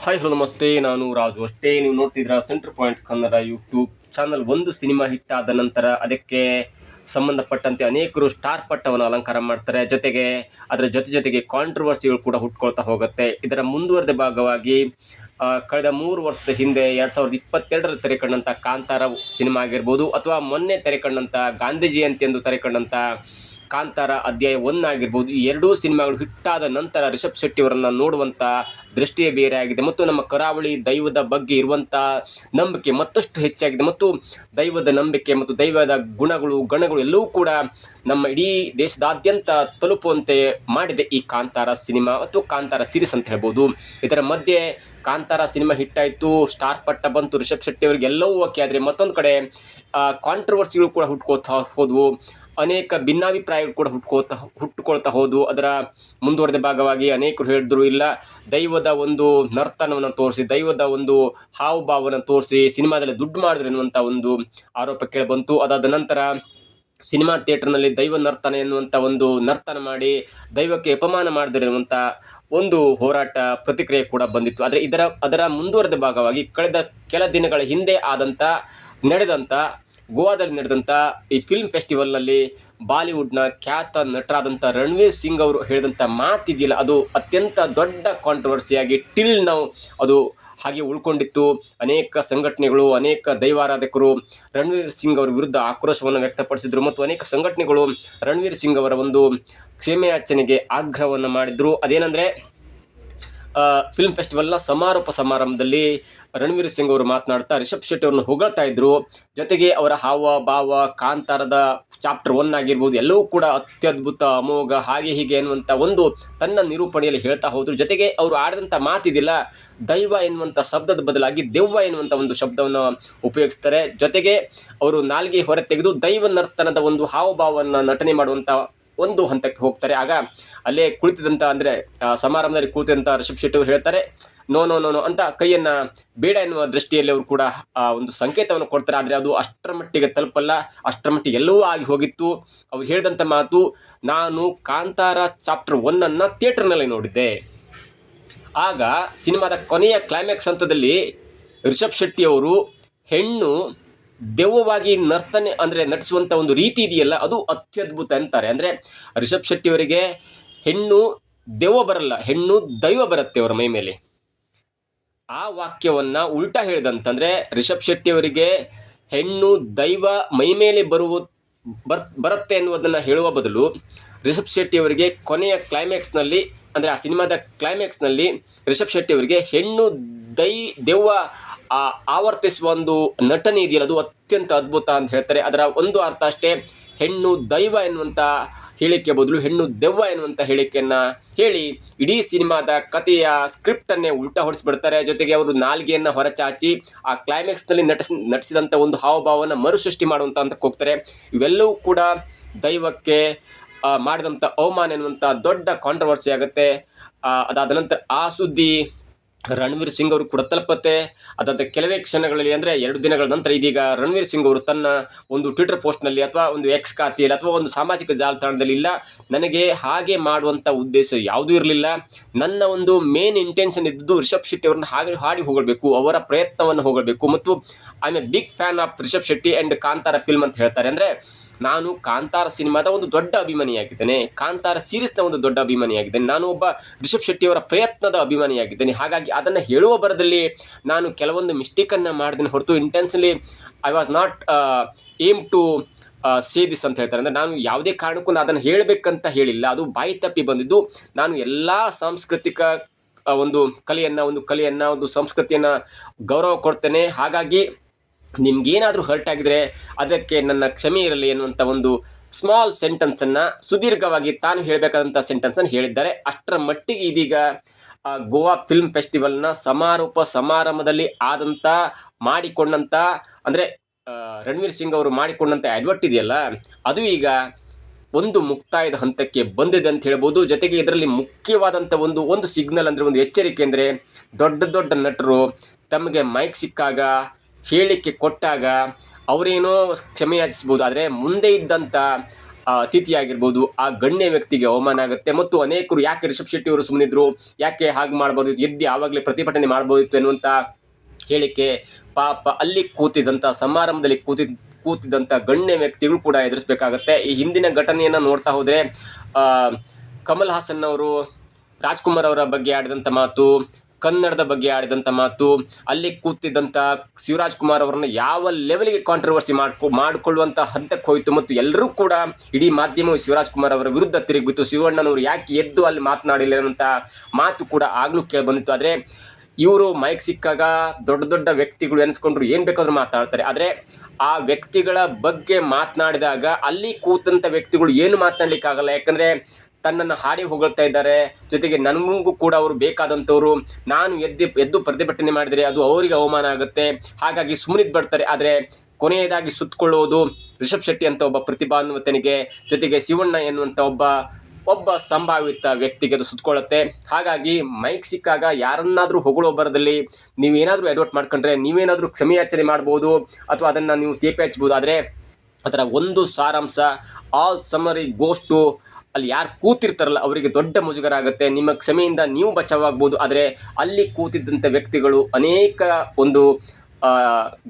Hi hello ನಮಸ್ತೆ, ನಾನು ರಾಜು ಅಷ್ಟೇ. ನೀವು ನೋಡ್ತಿದ್ರ centre point Kannada YouTube channel. ಒಂದು ಸಿನಿಮಾ ಹಿಟ್ ಆದ ನಂತರ ಅದಕ್ಕೆ ಸಂಬಂಧಪಟ್ಟಂತೆ ಅನೇಕರು ಸ್ಟಾರ್ ಪಟ್ಟವನ್ನು ಅಲಂಕಾರ ಮಾಡ್ತಾರೆ. ಜೊತೆಗೆ ಅದರ ಜೊತೆಗೆ ಕಾಂಟ್ರವರ್ಸಿಗಳು ಕೂಡ ಹುಟ್ಕೊಳ್ತಾ ಹೋಗುತ್ತೆ. ಇದರ ಮುಂದುವರೆದ ಭಾಗವಾಗಿ ಕಳೆದ 3 ವರ್ಷದ ಹಿಂದೆ 2022ರಲ್ಲಿ ತೆರೆಕಂಡಂಥ ಕಾಂತಾರ ಸಿನಿಮಾ ಆಗಿರ್ಬೋದು, ಅಥವಾ ಮೊನ್ನೆ ತೆರೆಕಂಡಂಥ ಗಾಂಧಿ ಜಯಂತಿ ಎಂದು ತೆರೆಕಂಡಂಥ ಕಾಂತಾರ ಅಧ್ಯಾಯ 1 ಆಗಿರ್ಬೋದು. ಈ ಎರಡೂ ಸಿನಿಮಾಗಳು ಹಿಟ್ಟಾದ ನಂತರ ರಿಷಬ್ ಶೆಟ್ಟಿ ಅವರನ್ನು ನೋಡುವಂಥ ದೃಷ್ಟಿಯೇ ಬೇರೆ ಆಗಿದೆ, ಮತ್ತು ನಮ್ಮ ಕರಾವಳಿ ದೈವದ ಬಗ್ಗೆ ಇರುವಂಥ ನಂಬಿಕೆ ಮತ್ತಷ್ಟು ಹೆಚ್ಚಾಗಿದೆ. ಮತ್ತು ದೈವದ ನಂಬಿಕೆ ಮತ್ತು ದೈವದ ಗಣಗಳು ಎಲ್ಲವೂ ಕೂಡ ನಮ್ಮ ಇಡೀ ದೇಶದಾದ್ಯಂತ ತಲುಪುವಂತೆ ಮಾಡಿದೆ ಈ ಕಾಂತಾರ ಸಿನಿಮಾ ಮತ್ತು ಕಾಂತಾರ ಸೀರೀಸ್ ಅಂತ ಹೇಳ್ಬೋದು. ಇದರ ಮಧ್ಯೆ ಕಾಂತಾರ ಸಿನಿಮಾ ಹಿಟ್ಟಾಯಿತು, ಸ್ಟಾರ್ ಪಟ್ಟ ಬಂತು ರಿಷಬ್ ಶೆಟ್ಟಿ ಅವರಿಗೆ, ಎಲ್ಲವೂ ಓಕೆ. ಆದರೆ ಮತ್ತೊಂದು ಕಡೆ ಕಾಂಟ್ರವರ್ಸಿಗಳು ಕೂಡ ಹುಟ್ಕೋತಾ ಹೋದವು, ಅನೇಕ ಭಿನ್ನಾಭಿಪ್ರಾಯಗಳು ಕೂಡ ಹುಟ್ಟುಕೊಳ್ತಾ ಹೋದವು. ಅದರ ಮುಂದುವರೆದ ಭಾಗವಾಗಿ ಅನೇಕರು ಹೇಳಿದ್ರು, ಇಲ್ಲ, ದೈವದ ಒಂದು ನರ್ತನವನ್ನು ತೋರಿಸಿ, ದೈವದ ಒಂದು ಹಾವಭಾವವನ್ನು ತೋರಿಸಿ ಸಿನಿಮಾದಲ್ಲಿ ದುಡ್ಡು ಮಾಡಿದ್ರು ಎನ್ನುವಂಥ ಒಂದು ಆರೋಪ ಕೇಳಿಬಂತು. ಅದಾದ ನಂತರ ಸಿನಿಮಾ ಥಿಯೇಟರ್ನಲ್ಲಿ ದೈವ ನರ್ತನ ಎನ್ನುವಂಥ ಒಂದು ನರ್ತನ ಮಾಡಿ ದೈವಕ್ಕೆ ಅಪಮಾನ ಮಾಡಿದ್ರು ಎನ್ನುವಂಥ ಒಂದು ಹೋರಾಟ ಪ್ರತಿಕ್ರಿಯೆ ಕೂಡ ಬಂದಿತ್ತು. ಆದರೆ ಅದರ ಮುಂದುವರೆದ ಭಾಗವಾಗಿ ಕಳೆದ ಕೆಲ ದಿನಗಳ ಹಿಂದೆ ನಡೆದಂಥ ಗೋವಾದಲ್ಲಿ ನಡೆದಂಥ ಈ ಫಿಲ್ಮ್ ಫೆಸ್ಟಿವಲ್ನಲ್ಲಿ ಬಾಲಿವುಡ್ನ ಖ್ಯಾತ ನಟರಾದಂಥ ರಣವೀರ್ ಸಿಂಗ್ ಅವರು ಹೇಳಿದಂಥ ಮಾತಿದೆಯಲ್ಲ, ಅದು ಅತ್ಯಂತ ದೊಡ್ಡ ಕಾಂಟ್ರವರ್ಸಿಯಾಗಿ ಟಿಲ್ ನಾವು ಅದು ಹಾಗೆ ಉಳ್ಕೊಂಡಿತ್ತು. ಅನೇಕ ಸಂಘಟನೆಗಳು, ಅನೇಕ ದೈವಾರಾಧಕರು ರಣವೀರ್ ಸಿಂಗ್ ಅವರ ವಿರುದ್ಧ ಆಕ್ರೋಶವನ್ನು ವ್ಯಕ್ತಪಡಿಸಿದರು, ಮತ್ತು ಅನೇಕ ಸಂಘಟನೆಗಳು ರಣವೀರ್ ಸಿಂಗ್ ಅವರ ಒಂದು ಕ್ಷಮೆಯಾಚನೆಗೆ ಆಗ್ರಹವನ್ನು ಮಾಡಿದರು. ಅದೇನೆಂದರೆ, ಫಿಲ್ಮ್ ಫೆಸ್ಟಿವಲ್ನ ಸಮಾರೋಪ ಸಮಾರಂಭದಲ್ಲಿ ರಣವೀರ್ ಸಿಂಗ್ ಅವರು ಮಾತನಾಡ್ತಾ ರಿಷಬ್ ಶೆಟ್ಟಿ ಅವ್ರನ್ನ ಹೊಗಳ್ತಾ ಇದ್ರು. ಜೊತೆಗೆ ಅವರ ಹಾವ ಭಾವ, ಕಾಂತಾರದ ಚಾಪ್ಟರ್ 1 ಆಗಿರ್ಬೋದು, ಎಲ್ಲವೂ ಕೂಡ ಅತ್ಯದ್ಭುತ, ಅಮೋಘ, ಹಾಗೆ ಹೀಗೆ ಎನ್ನುವಂಥ ಒಂದು ತನ್ನ ನಿರೂಪಣೆಯಲ್ಲಿ ಹೇಳ್ತಾ ಹೋದರು. ಜೊತೆಗೆ ಅವರು ಆಡಿದಂಥ ಮಾತಿದಿಲ್ಲ, ದೈವ ಎನ್ನುವಂಥ ಶಬ್ದದ ಬದಲಾಗಿ ದೆವ್ವ ಎನ್ನುವಂಥ ಒಂದು ಶಬ್ದವನ್ನು ಉಪಯೋಗಿಸ್ತಾರೆ. ಜೊತೆಗೆ ಅವರು ನಾಲ್ಗೆ ಹೊರ ತೆಗೆದು ದೈವ ನರ್ತನದ ಒಂದು ಹಾವಭಾವವನ್ನು ನಟನೆ ಮಾಡುವಂಥ ಒಂದು ಹಂತಕ್ಕೆ ಹೋಗ್ತಾರೆ. ಆಗ ಅಲ್ಲೇ ಕುಳಿತಿದ್ದಂಥ, ಅಂದರೆ ಸಮಾರಂಭದಲ್ಲಿ ಕುಳಿತಿದ್ದಂಥ ರಿಷಬ್ ಶೆಟ್ಟಿ ಅವರು ಹೇಳ್ತಾರೆ, ನೋ ನೋ ನೋ ನೋ ಅಂತ ಕೈಯನ್ನು ಬೇಡ ಎನ್ನುವ ದೃಷ್ಟಿಯಲ್ಲಿ ಅವರು ಕೂಡ ಒಂದು ಸಂಕೇತವನ್ನು ಕೊಡ್ತಾರೆ. ಆದರೆ ಅದು ಅಷ್ಟರ ಮಟ್ಟಿಗೆ ತಲುಪಲ್ಲ, ಅಷ್ಟರ ಮಟ್ಟಿಗೆ ಎಲ್ಲವೂ ಆಗಿ ಹೋಗಿತ್ತು. ಅವ್ರು ಹೇಳಿದಂಥ ಮಾತು, ನಾನು ಕಾಂತಾರ ಚಾಪ್ಟರ್ 1 ಥಿಯೇಟರ್ನಲ್ಲಿ ನೋಡಿದ್ದೆ. ಆಗ ಸಿನಿಮಾದ ಕೊನೆಯ ಕ್ಲೈಮ್ಯಾಕ್ಸ್ ಹಂತದಲ್ಲಿ ರಿಷಬ್ ಶೆಟ್ಟಿ ಅವರು ಹೆಣ್ಣು ದೆವ್ವವಾಗಿ ನಟಿಸುವಂಥ ಒಂದು ರೀತಿ ಇದೆಯಲ್ಲ, ಅದು ಅತ್ಯದ್ಭುತ ಅಂತಾರೆ. ಅಂದರೆ ರಿಷಬ್ ಶೆಟ್ಟಿ ಅವರಿಗೆ ಹೆಣ್ಣು ದೆವ್ವ ಬರಲ್ಲ, ಹೆಣ್ಣು ದೈವ ಬರುತ್ತೆ ಅವರ ಮೈ ಮೇಲೆ. ಆ ವಾಕ್ಯವನ್ನು ಉಲ್ಟಾ ಹೇಳಿದಂತಂದರೆ, ರಿಷಬ್ ಶೆಟ್ಟಿ ಅವರಿಗೆ ಹೆಣ್ಣು ದೈವ ಮೈ ಮೇಲೆ ಬರುತ್ತೆ ಎನ್ನುವುದನ್ನು ಹೇಳುವ ಬದಲು ರಿಷಬ್ ಶೆಟ್ಟಿ ಅವರಿಗೆ ಕೊನೆಯ ಕ್ಲೈಮ್ಯಾಕ್ಸ್ನಲ್ಲಿ, ಅಂದರೆ ಆ ಸಿನಿಮಾದ ಕ್ಲೈಮ್ಯಾಕ್ಸ್ನಲ್ಲಿ ರಿಷಬ್ ಶೆಟ್ಟಿ ಅವರಿಗೆ ಹೆಣ್ಣು ದೆವ್ವ ಆವರ್ತಿಸುವ ಒಂದು ನಟನೆ ಇದೆಯಲ್ಲ, ಅದು ಅತ್ಯಂತ ಅದ್ಭುತ ಅಂತ ಹೇಳ್ತಾರೆ. ಅದರ ಒಂದು ಅರ್ಥ ಅಷ್ಟೇ, ಹೆಣ್ಣು ದೈವ ಎನ್ನುವಂಥ ಹೇಳಿಕೆ ಬದಲು ಹೆಣ್ಣು ದೆವ್ವ ಎನ್ನುವಂಥ ಹೇಳಿಕೆಯನ್ನು ಹೇಳಿ ಇಡೀ ಸಿನಿಮಾದ ಕಥೆಯ ಸ್ಕ್ರಿಪ್ಟನ್ನೇ ಉಲ್ಟಾ ಹೊಡಿಸ್ಬಿಡ್ತಾರೆ. ಜೊತೆಗೆ ಅವರು ನಾಲ್ಗೆಯನ್ನು ಹೊರಚಾಚಿ ಆ ಕ್ಲೈಮ್ಯಾಕ್ಸ್ನಲ್ಲಿ ನಟಿಸಿದಂಥ ಒಂದು ಹಾವಭಾವವನ್ನು ಮರುಸೃಷ್ಟಿ ಮಾಡುವಂಥ ಹಂತಕ್ಕೆ ಹೋಗ್ತಾರೆ. ಇವೆಲ್ಲವೂ ಕೂಡ ದೈವಕ್ಕೆ ಮಾಡಿದಂಥ ಅವಮಾನ ಎನ್ನುವಂಥ ದೊಡ್ಡ ಕಾಂಟ್ರವರ್ಸಿ ಆಗುತ್ತೆ. ಅದಾದ ನಂತರ ಆ ಸುದ್ದಿ ರಣವೀರ್ ಸಿಂಗ್ ಅವರು ಕೂಡ ತಲುಪುತ್ತೆ. ಅದಾದ ಕೆಲವೇ ಕ್ಷಣಗಳಲ್ಲಿ, ಅಂದರೆ 2 ದಿನಗಳ ನಂತರ, ಇದೀಗ ರಣವೀರ್ ಸಿಂಗ್ ಅವರು ತನ್ನ ಒಂದು ಟ್ವಿಟರ್ ಪೋಸ್ಟ್ನಲ್ಲಿ ಅಥವಾ ಒಂದು ಎಕ್ಸ್ ಖಾತೆಯಲ್ಲಿ ಅಥವಾ ಒಂದು ಸಾಮಾಜಿಕ ಜಾಲತಾಣದಲ್ಲಿ, ಇಲ್ಲ, ನನಗೆ ಹಾಗೆ ಮಾಡುವಂಥ ಉದ್ದೇಶ ಯಾವುದೂ ಇರಲಿಲ್ಲ, ನನ್ನ ಒಂದು ಮೇನ್ ಇಂಟೆನ್ಷನ್ ಇದ್ದು ರಿಷಬ್ ಶೆಟ್ಟಿ ಅವ್ರನ್ನ ಹಾಡಿ ಹೊಗಳಬೇಕು, ಅವರ ಪ್ರಯತ್ನವನ್ನು ಹೊಗಳಬೇಕು, ಮತ್ತು I am a big fan of Rishab Shetty and Kantara film ಅಂತ ಹೇಳ್ತಾರೆ. ಅಂದರೆ ನಾನು ಕಾಂತಾರ ಸಿನಿಮಾದ ಒಂದು ದೊಡ್ಡ ಅಭಿಮಾನಿಯಾಗಿದ್ದೇನೆ, ಕಾಂತಾರ ಸೀರೀಸ್ನ ಒಂದು ದೊಡ್ಡ ಅಭಿಮಾನಿಯಾಗಿದ್ದೇನೆ, ನಾನು ಒಬ್ಬ ರಿಷಬ್ ಶೆಟ್ಟಿಯವರ ಪ್ರಯತ್ನದ ಅಭಿಮಾನಿಯಾಗಿದ್ದೇನೆ. ಹಾಗಾಗಿ ಅದನ್ನು ಹೇಳುವ ಬರದಲ್ಲಿ ನಾನು ಕೆಲವೊಂದು ಮಿಸ್ಟೇಕನ್ನು ಮಾಡಿದ್ದೇನೆ ಹೊರತು intentionally I was not aim to say this ಅಂತ ಹೇಳ್ತಾರೆ. ಅಂದರೆ ನಾನು ಯಾವುದೇ ಕಾರಣಕ್ಕೂ ಅದನ್ನು ಹೇಳಬೇಕಂತ ಹೇಳಿಲ್ಲ, ಅದು ಬಾಯಿ ತಪ್ಪಿ ಬಂದಿದ್ದು. ನಾನು ಎಲ್ಲ ಸಾಂಸ್ಕೃತಿಕ ಒಂದು ಕಲೆಯನ್ನು ಒಂದು ಸಂಸ್ಕೃತಿಯನ್ನು ಗೌರವ ಕೊಡ್ತೇನೆ. ಹಾಗಾಗಿ ನಿಮಗೇನಾದರೂ ಹರ್ಟ್ ಆಗಿದರೆ ಅದಕ್ಕೆ ನನ್ನ ಕ್ಷಮೆ ಇರಲಿ ಎನ್ನುವಂಥ ಒಂದು ಸ್ಮಾಲ್ ಸೆಂಟೆನ್ಸನ್ನು, ಸುದೀರ್ಘವಾಗಿ ತಾನು ಹೇಳಬೇಕಾದಂಥ ಸೆಂಟೆನ್ಸನ್ನು ಹೇಳಿದ್ದಾರೆ. ಅಷ್ಟರ ಮಟ್ಟಿಗೆ ಇದೀಗ ಗೋವಾ ಫಿಲ್ಮ್ ಫೆಸ್ಟಿವಲ್ನ ಸಮಾರೋಪ ಸಮಾರಂಭದಲ್ಲಿ ಮಾಡಿಕೊಂಡಂಥ, ಅಂದರೆ ರಣವೀರ್ ಸಿಂಗ್ ಅವರು ಮಾಡಿಕೊಂಡಂಥ ಅಡ್ವರ್ಟ್ ಇದೆಯಲ್ಲ, ಅದು ಈಗ ಒಂದು ಮುಕ್ತಾಯದ ಹಂತಕ್ಕೆ ಬಂದಿದೆ ಅಂತ ಹೇಳ್ಬೋದು. ಜೊತೆಗೆ ಇದರಲ್ಲಿ ಮುಖ್ಯವಾದಂಥ ಒಂದು ಸಿಗ್ನಲ್, ಅಂದರೆ ಒಂದು ಎಚ್ಚರಿಕೆ, ಅಂದರೆ ದೊಡ್ಡ ನಟರು ತಮಗೆ ಮೈಕ್ ಸಿಕ್ಕಾಗ, ಹೇಳಿಕೆ ಕೊಟ್ಟಾಗ ಅವರೇನೋ ಕ್ಷಮೆ ಯಾಚಿಸ್ಬೋದು, ಆದರೆ ಮುಂದೆ ಇದ್ದಂಥ ಅತಿಥಿಯಾಗಿರ್ಬೋದು ಆ ಗಣ್ಯ ವ್ಯಕ್ತಿಗೆ ಅವಮಾನ ಆಗುತ್ತೆ. ಮತ್ತು ಅನೇಕರು ಯಾಕೆ ರಿಷಬ್ ಶೆಟ್ಟಿ ಅವರು ಸುಮ್ಮನಿದ್ರು, ಯಾಕೆ ಹಾಗೆ ಮಾಡ್ಬೋದಿತ್ತು, ಎದ್ದು ಆವಾಗಲೇ ಪ್ರತಿಭಟನೆ ಮಾಡ್ಬೋದಿತ್ತು ಎನ್ನುವಂಥ ಹೇಳಿಕೆ ಪಾಪ ಅಲ್ಲಿ ಕೂತಿದ್ದಂಥ ಸಮಾರಂಭದಲ್ಲಿ ಕೂತಿದ್ದಂಥ ಗಣ್ಯ ವ್ಯಕ್ತಿಗಳು ಕೂಡ ಎದುರಿಸಬೇಕಾಗತ್ತೆ. ಈ ಹಿಂದಿನ ಘಟನೆಯನ್ನು ನೋಡ್ತಾ ಹೋದರೆ ಕಮಲ್ ಹಾಸನ್ ಅವರು ರಾಜ್ಕುಮಾರ್ ಅವರ ಬಗ್ಗೆ ಆಡಿದಂಥ ಮಾತು, ಕನ್ನಡದ ಬಗ್ಗೆ ಆಡಿದಂಥ ಮಾತು, ಅಲ್ಲಿ ಕೂತಿದ್ದಂಥ ಶಿವರಾಜ್ ಕುಮಾರ್ ಅವರನ್ನು ಯಾವ ಲೆವೆಲ್ಗೆ ಕಾಂಟ್ರವರ್ಸಿ ಮಾಡಿಕೊಳ್ಳುವಂಥ ಹಂತಕ್ಕೆ ಹೋಯಿತು. ಮತ್ತು ಎಲ್ಲರೂ ಕೂಡ ಇಡೀ ಮಾಧ್ಯಮವು ಶಿವರಾಜ್ ಕುಮಾರ್ ಅವರ ವಿರುದ್ಧ ತಿರುಗಿಬಿತ್ತು. ಶಿವಣ್ಣನವರು ಯಾಕೆ ಎದ್ದು ಅಲ್ಲಿ ಮಾತನಾಡಿಲ್ಲ ಅನ್ನೋಂಥ ಮಾತು ಕೂಡ ಆಗಲೂ ಕೇಳಿಬಂದಿತ್ತು. ಆದರೆ ಇವರು ಮೈಕ್ ಸಿಕ್ಕಾಗ ದೊಡ್ಡ ದೊಡ್ಡ ವ್ಯಕ್ತಿಗಳು ಎನಿಸ್ಕೊಂಡ್ರು ಏನು ಬೇಕಾದರೂ ಮಾತಾಡ್ತಾರೆ. ಆದರೆ ಆ ವ್ಯಕ್ತಿಗಳ ಬಗ್ಗೆ ಮಾತನಾಡಿದಾಗ ಅಲ್ಲಿ ಕೂತಂಥ ವ್ಯಕ್ತಿಗಳು ಏನು ಮಾತನಾಡಲಿಕ್ಕಾಗಲ್ಲ. ಯಾಕಂದರೆ ತನ್ನನ್ನು ಹಾಡಿ ಹೊಗಳ್ತಾ ಇದ್ದಾರೆ, ಜೊತೆಗೆ ನನಗೂ ಕೂಡ ಅವರು ಬೇಕಾದಂಥವ್ರು, ನಾನು ಎದ್ದು ಪ್ರತಿಭಟನೆ ಮಾಡಿದರೆ ಅದು ಅವರಿಗೆ ಅವಮಾನ ಆಗುತ್ತೆ, ಹಾಗಾಗಿ ಸುಮ್ಮನಿದ್ದು ಬರ್ತಾರೆ. ಆದರೆ ಕೊನೆಯದಾಗಿ ಸುತ್ತಕೊಳ್ಳುವುದು ರಿಷಬ್ ಶೆಟ್ಟಿ ಅಂತ ಒಬ್ಬ ಪ್ರತಿಭಾನ್ವಿತನಿಗೆ, ಜೊತೆಗೆ ಶಿವಣ್ಣ ಎನ್ನುವಂಥ ಒಬ್ಬ ಸಂಭಾವಿತ ವ್ಯಕ್ತಿಗೆ ಅದು ಸುತ್ತಕೊಳ್ಳುತ್ತೆ. ಹಾಗಾಗಿ ಮೈಕ್ ಸಿಕ್ಕಾಗ ಯಾರನ್ನಾದರೂ ಹೊಗಳೋ ಬರದಲ್ಲಿ ನೀವೇನಾದರೂ ಎಡವಟ್ ಮಾಡ್ಕೊಂಡ್ರೆ ನೀವೇನಾದರೂ ಕ್ಷಮೆಯಾಚನೆ ಮಾಡ್ಬೋದು ಅಥವಾ ಅದನ್ನು ನೀವು ತೇಪೆ ಹಚ್ಬೋದು. ಆದರೆ ಅದರ ಒಂದು ಸಾರಾಂಶ ಆಲ್ ಸಮರಿ ಗೋಸ್ಟು ಅಲ್ಲಿ ಯಾರು ಕೂತಿರ್ತಾರಲ್ಲ ಅವರಿಗೆ ದೊಡ್ಡ ಮುಜುಗರ ಆಗುತ್ತೆ. ನಿಮ್ಮ ಕ್ಷಮೆಯಿಂದ ನೀವು ಬಚಾವಾಗ್ಬೋದು. ಆದರೆ ಅಲ್ಲಿ ಕೂತಿದ್ದಂಥ ವ್ಯಕ್ತಿಗಳು ಅನೇಕ ಒಂದು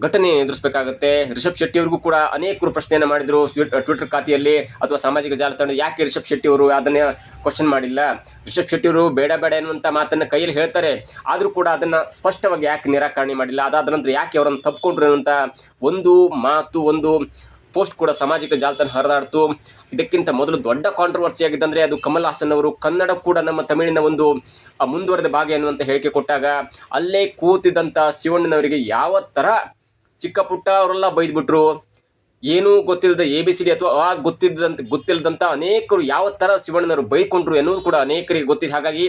ಘಟನೆ ಎದುರಿಸಬೇಕಾಗುತ್ತೆ. ರಿಷಬ್ ಶೆಟ್ಟಿ ಅವ್ರಿಗೂ ಕೂಡ ಅನೇಕರು ಪ್ರಶ್ನೆಯನ್ನು ಮಾಡಿದರು ಟ್ವಿಟರ್ ಖಾತೆಯಲ್ಲಿ ಅಥವಾ ಸಾಮಾಜಿಕ ಜಾಲತಾಣದಲ್ಲಿ, ಯಾಕೆ ರಿಷಬ್ ಶೆಟ್ಟಿ ಅವರು ಅದನ್ನು ಕ್ವಶನ್ ಮಾಡಿಲ್ಲ. ರಿಷಬ್ ಶೆಟ್ಟಿ ಅವರು ಬೇಡ ಎನ್ನುವಂಥ ಮಾತನ್ನು ಕೈಯಲ್ಲಿ ಹೇಳ್ತಾರೆ, ಆದರೂ ಕೂಡ ಅದನ್ನು ಸ್ಪಷ್ಟವಾಗಿ ಯಾಕೆ ನಿರಾಕರಣೆ ಮಾಡಿಲ್ಲ, ಅದಾದ ನಂತರ ಯಾಕೆ ಅವರನ್ನು ತಪ್ಪಿಕೊಂಡ್ರು ಅನ್ನುವಂಥ ಒಂದು ಮಾತು, ಒಂದು ಪೋಸ್ಟ್ ಕೂಡ ಸಾಮಾಜಿಕ ಜಾಲತಾಣ ಹರಿದಾಡ್ತು. ಇದಕ್ಕಿಂತ ಮೊದಲು ದೊಡ್ಡ ಕಾಂಟ್ರವರ್ಸಿ ಆಗಿದ್ದಂದರೆ ಅದು ಕಮಲ್ ಹಾಸನ್ ಅವರು ಕನ್ನಡ ಕೂಡ ನಮ್ಮ ತಮಿಳಿನ ಒಂದು ಮುಂದುವರೆದ ಭಾಗ ಎನ್ನುವಂಥ ಹೇಳಿಕೆ ಕೊಟ್ಟಾಗ ಅಲ್ಲೇ ಕೂತಿದ್ದಂಥ ಶಿವಣ್ಣನವರಿಗೆ ಯಾವ ಥರ ಚಿಕ್ಕ ಪುಟ್ಟ ಅವರೆಲ್ಲ ಬೈದ್ಬಿಟ್ರು. ಏನೂ ಗೊತ್ತಿಲ್ಲದ ABCD ಅಥವಾ ಗೊತ್ತಿಲ್ಲದಂಥ ಅನೇಕರು ಯಾವ ಥರ ಶಿವಣ್ಣನವರು ಬೈಕೊಂಡ್ರು ಎನ್ನುವುದು ಕೂಡ ಅನೇಕರಿಗೆ ಗೊತ್ತಿದೆ. ಹಾಗಾಗಿ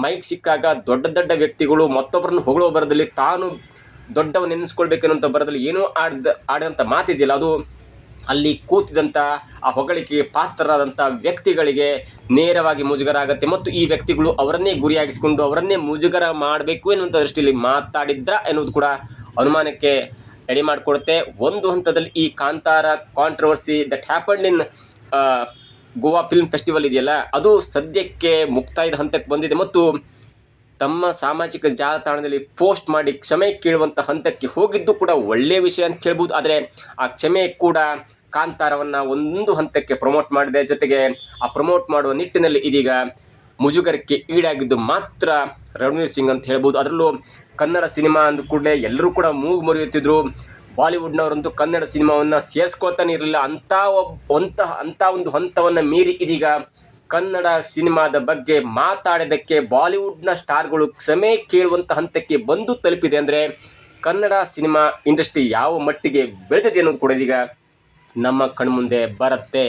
ಮೈಕ್ ಸಿಕ್ಕಾಗ ದೊಡ್ಡ ದೊಡ್ಡ ವ್ಯಕ್ತಿಗಳು ಮತ್ತೊಬ್ಬರನ್ನು ಹೊಗಳೋ ಬರದಲ್ಲಿ ತಾನು ದೊಡ್ಡವನ್ನ ನೆನೆಸ್ಕೊಳ್ಬೇಕೆನ್ನುವಂಥ ಬರದಲ್ಲಿ ಏನೋ ಆಡಿದಂಥ ಮಾತಿದೆಯಲ್ಲ, ಅದು ಅಲ್ಲಿ ಕೂತಿದಂಥ ಆ ಹೊಗಳಿಕೆಗೆ ಪಾತ್ರರಾದಂಥ ವ್ಯಕ್ತಿಗಳಿಗೆ ನೇರವಾಗಿ ಮುಜುಗರ ಆಗುತ್ತೆ. ಮತ್ತು ಈ ವ್ಯಕ್ತಿಗಳು ಅವರನ್ನೇ ಗುರಿಯಾಗಿಸಿಕೊಂಡು ಅವರನ್ನೇ ಮುಜುಗರ ಮಾಡಬೇಕು ಎನ್ನುವಂಥ ದೃಷ್ಟಿಯಲ್ಲಿ ಮಾತಾಡಿದ್ರ ಎನ್ನುವುದು ಕೂಡ ಅನುಮಾನಕ್ಕೆ ಎಡೆ ಮಾಡಿಕೊಡುತ್ತೆ. ಒಂದು ಹಂತದಲ್ಲಿ ಈ Kantara controversy that happened in Goa film festival ಇದೆಯಲ್ಲ, ಅದು ಸದ್ಯಕ್ಕೆ ಮುಕ್ತಾಯದ ಹಂತಕ್ಕೆ ಬಂದಿದೆ ಮತ್ತು ತಮ್ಮ ಸಾಮಾಜಿಕ ಜಾಲತಾಣದಲ್ಲಿ ಪೋಸ್ಟ್ ಮಾಡಿ ಕ್ಷಮೆ ಕೇಳುವಂಥ ಹಂತಕ್ಕೆ ಹೋಗಿದ್ದು ಕೂಡ ಒಳ್ಳೆಯ ವಿಷಯ ಅಂತ ಹೇಳ್ಬೋದು. ಆದರೆ ಆ ಕ್ಷಮೆ ಕೂಡ ಕಾಂತಾರವನ್ನು ಒಂದು ಹಂತಕ್ಕೆ ಪ್ರಮೋಟ್ ಮಾಡಿದೆ. ಜೊತೆಗೆ ಆ ಪ್ರಮೋಟ್ ಮಾಡುವ ನಿಟ್ಟಿನಲ್ಲಿ ಇದೀಗ ಮುಜುಗರಕ್ಕೆ ಈಡಾಗಿದ್ದು ಮಾತ್ರ ರಣವೀರ್ ಸಿಂಗ್ ಅಂತ ಹೇಳ್ಬೋದು. ಅದರಲ್ಲೂ ಕನ್ನಡ ಸಿನಿಮಾ ಅಂದ ಕೂಡಲೇ ಎಲ್ಲರೂ ಕೂಡ ಮೂಗು ಮುರಿಯುತ್ತಿದ್ದರು. ಬಾಲಿವುಡ್ನವರಂತೂ ಕನ್ನಡ ಸಿನಿಮಾವನ್ನು ಸೇರಿಸ್ಕೊಳ್ತಾನೆ ಇರಲಿಲ್ಲ. ಅಂಥ ಒಂದು ಹಂತವನ್ನು ಮೀರಿ ಇದೀಗ ಕನ್ನಡ ಸಿನಿಮಾದ ಬಗ್ಗೆ ಮಾತಾಡೋದಕ್ಕೆ ಬಾಲಿವುಡ್ನ ಸ್ಟಾರ್ಗಳು ಕ್ಷಮೆ ಕೇಳುವಂಥ ಹಂತಕ್ಕೆ ಬಂದು ತಲುಪಿದೆ. ಅಂದರೆ ಕನ್ನಡ ಸಿನಿಮಾ ಇಂಡಸ್ಟ್ರಿ ಯಾವ ಮಟ್ಟಿಗೆ ಬೆಳೆದಿದೆ ಅನ್ನೋದು ಕೂಡ ಇದೀಗ ನಮ್ಮ ಕಣ್ಮುಂದೆ ಬರುತ್ತೆ.